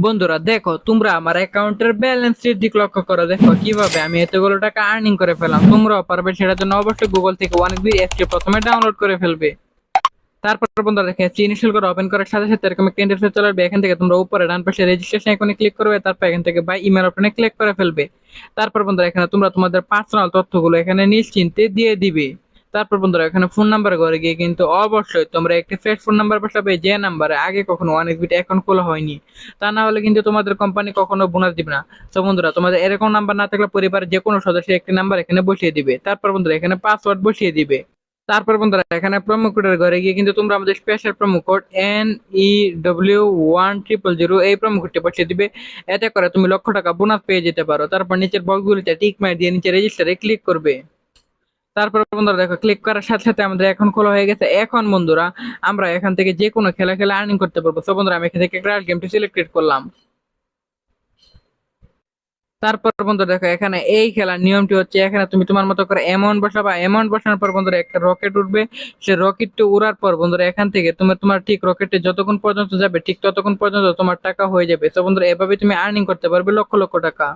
বন্ধুরা দেখো, তোমরা আমার অ্যাকাউন্টের ব্যালেন্সের দিক লক্ষ্য করো। দেখো কিভাবে আমি এতগুলো টাকা আর্নিং করে ফেলাম। তোমরাও পারবে, সেটার জন্য অবশ্যই গুগল থেকে ওয়ানবির অ্যাপটি প্রথমে ডাউনলোড করে ফেলবে। তারপর বন্ধুরা দেখো, অ্যাপটি ইনস্টল করে ওপেন করার সাথে সাথে এরকম একটা ইন্টারফেস চলে আসবে। এখান থেকে তোমরা উপরে ডান পাশে রেজিস্ট্রেশন আইকনে ক্লিক করবে। তারপর এখান থেকে বাই ইমেল অপশনে ক্লিক করে ফেলবে। তারপর বন্ধুরা এখানে তোমরা তোমাদের পার্সোনাল তথ্যগুলো এখানে নিশ্চিন্তে দিয়ে দিবে। তারপর বন্ধুরা এখানে ফোন নাম্বার ঘরে গিয়ে কিন্তু অবশ্যই তোমরা একটি ফ্রেশ ফোন নাম্বার বসাবে, যে নাম্বারে আগে কখনো অনেক বিট অ্যাকাউন্ট খোলা হয়নি। তা না হলে কিন্তু তোমাদের কোম্পানি কখনো বোনাস দিবে না। তো বন্ধুরা, তোমাদের এরকম নাম্বার না থাকলে পরিবারের যে কোনো সদস্যের একটি নাম্বার এখানে বসিয়ে দিবে। তারপর বন্ধুরা এখানে পাসওয়ার্ড বসিয়ে দিবে। তারপর বন্ধুরা এখানে প্রোমো কোডের ঘরে গিয়ে কিন্তু তোমরা আমাদের স্পেশাল প্রোমো কোড NEW1000 এই প্রোমো কোডটি বসিয়ে দিবে। এতে করে তুমি লক্ষ টাকা বোনাস পেয়ে যেতে পারো। তারপর নিচের বক্সগুলিতে টিক মার দিয়ে নিচে রেজিস্টারে ক্লিক করবে। তারপর বন্ধুরা দেখো, ক্লিক করার সাথে সাথে আমাদের এখন খোলা হয়ে গেছে। এখন বন্ধুরা আমরা এখান থেকে যে কোনো খেলা খেলে আর্নিং করতে পারবো। তো বন্ধুরা আমি এখান থেকে ক্র্যাশ গেমটি সিলেক্ট করলাম। তারপর বন্ধুরা দেখো, এখানে এই খেলার নিয়মটি হচ্ছে, এখানে তুমি তোমার মতো করে অ্যামাউন্ট বসাবা। অ্যামাউন্ট বসানোর পর বন্ধুরা একটা রকেট উঠবে। সে রকেটটি উড়ার পর বন্ধুরা এখান থেকে তুমি তোমার ঠিক রকেটে যতক্ষণ পর্যন্ত যাবে ঠিক ততক্ষণ পর্যন্ত তোমার টাকা হয়ে যাবে। তো বন্ধুরা এভাবে তুমি আর্নিং করতে পারবে লক্ষ লক্ষ টাকা।